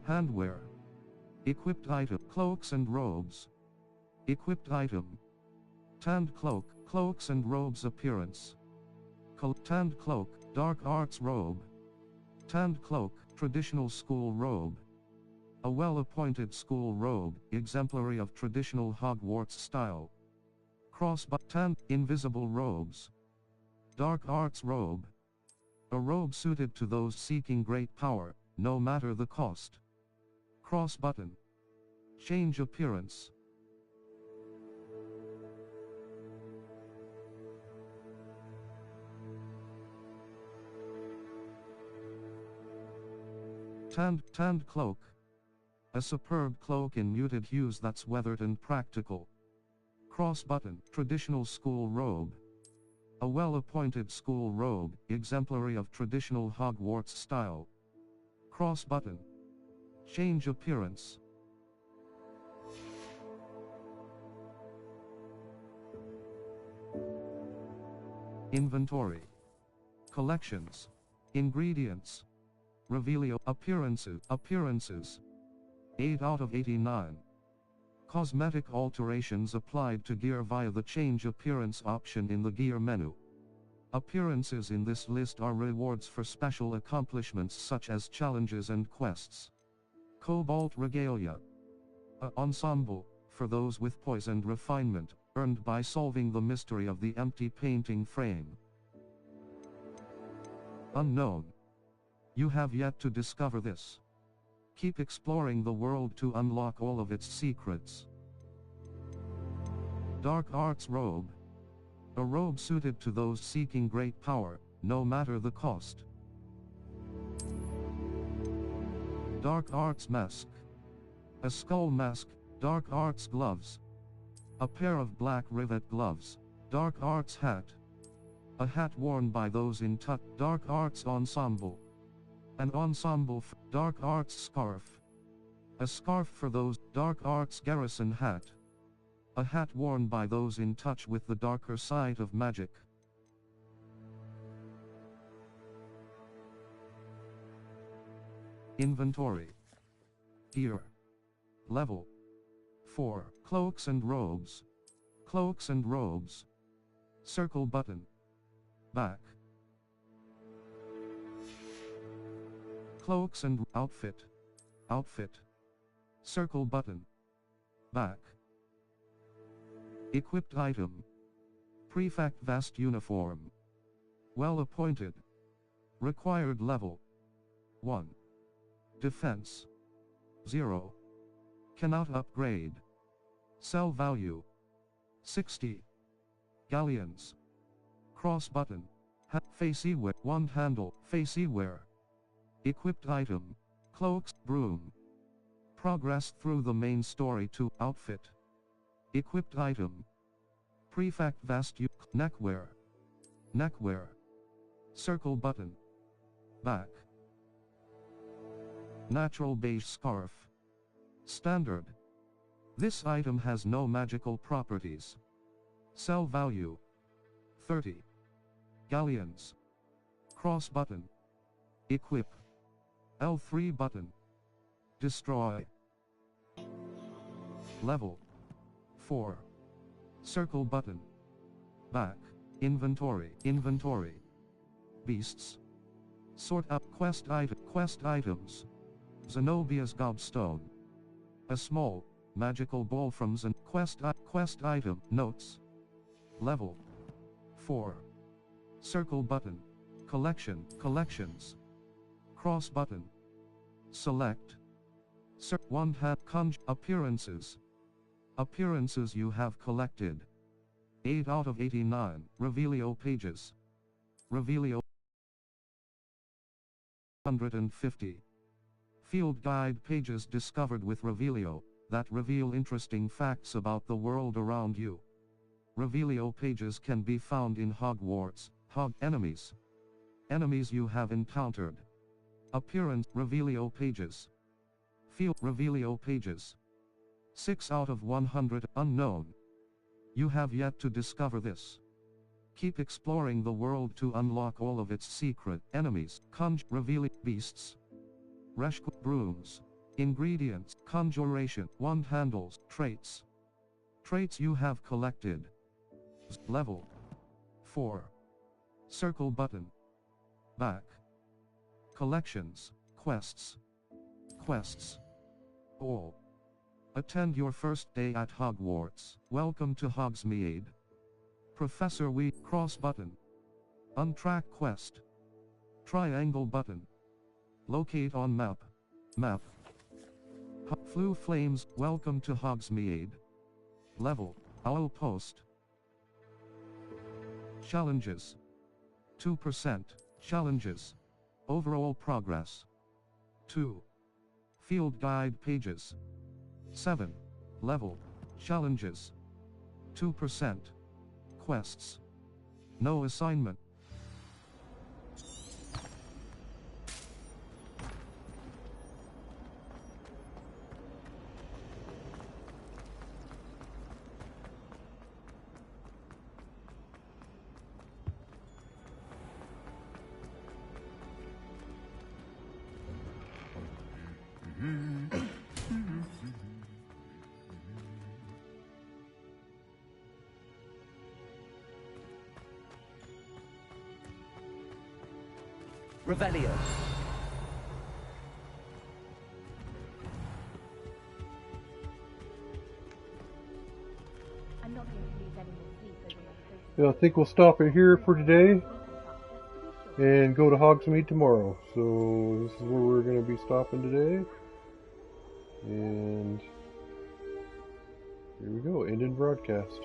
Handwear. Equipped item cloaks and robes. Equipped item. Tanned cloak. Cloaks and robes appearance. Tanned cloak. Dark arts robe. Tanned cloak. Traditional school robe. A well-appointed school robe, exemplary of traditional Hogwarts style. Tanned, invisible robes. Dark arts robe. A robe suited to those seeking great power, no matter the cost. Cross button. Change appearance. Tanned cloak. A superb cloak in muted hues that's weathered and practical. Cross button. Traditional school robe. A well-appointed school robe, exemplary of traditional Hogwarts style. Cross button. Change appearance. Inventory. Collections. Ingredients. Revelio. Appearances. 8 out of 89. Cosmetic alterations applied to gear via the change appearance option in the gear menu. Appearances in this list are rewards for special accomplishments such as challenges and quests. Cobalt Regalia. A ensemble, for those with poise and refinement, earned by solving the mystery of the empty painting frame. Unknown. You have yet to discover this. Keep exploring the world to unlock all of its secrets. Dark Arts Robe. A robe suited to those seeking great power, no matter the cost. Dark Arts Mask. A skull mask, Dark Arts Gloves. A pair of black rivet gloves, Dark Arts Hat. A hat worn by those in Dark Arts Ensemble. An ensemble Dark Arts Scarf. A scarf for those Dark Arts Garrison Hat. A hat worn by those in touch with the darker side of magic. Inventory. Gear. Level 4. Cloaks and robes. Cloaks and robes. Circle button. Back. Cloaks and outfit. Outfit. Circle button. Back. Equipped item. Prefect vast uniform. Well appointed. Required level 1. Defense 0. Cannot upgrade. Sell value 60. Galleons. Cross button. Facey wear. Wand handle. Facey wear. Equipped item. Cloaks. Broom. Progress through the main story to outfit. Equipped item. Prefect vast neckwear. Neckwear. Circle button. Back. Natural beige scarf. Standard. This item has no magical properties. Sell value 30. Galleons. Cross button. Equip. L3 button. Destroy. Level 4. Circle button. Back. Inventory. Inventory. Beasts. Sort up quest items. Zenobia's gobstone. A small, magical ball from quest item. Notes. Level 4. Circle button. Collections. Cross button. Select. One hat appearances. Appearances you have collected. 8 out of 89. Revelio pages. Revelio 150. Field guide pages discovered with Revelio, that reveal interesting facts about the world around you. Revelio pages can be found in Hogwarts. Enemies. Enemies you have encountered. Appearance. Revelio pages. Field. Revelio pages. 6 out of 100. Unknown. You have yet to discover this. Keep exploring the world to unlock all of its secret enemies. Revealing beasts. Reshk brooms. Ingredients. Conjuration. Wand handles. Traits. Traits you have collected. Level 4. Circle button. Back. Collections. Quests. All. Attend your first day at Hogwarts. Welcome to Hogsmeade. Professor cross button. Untrack quest. Triangle button. Locate on map. Flue flames. Welcome to Hogsmeade. Level. Owl post. Challenges. 2%. Challenges. Overall progress. 2. Field guide pages. 7. Level. Challenges. 2%. Quests. No assignment. Revelio. I'm not going to lose any more sleep over my Yeah, I think we'll stop it here for today and go to Hogsmeade tomorrow. So this is where we're going to be stopping today. And here we go, ending broadcast.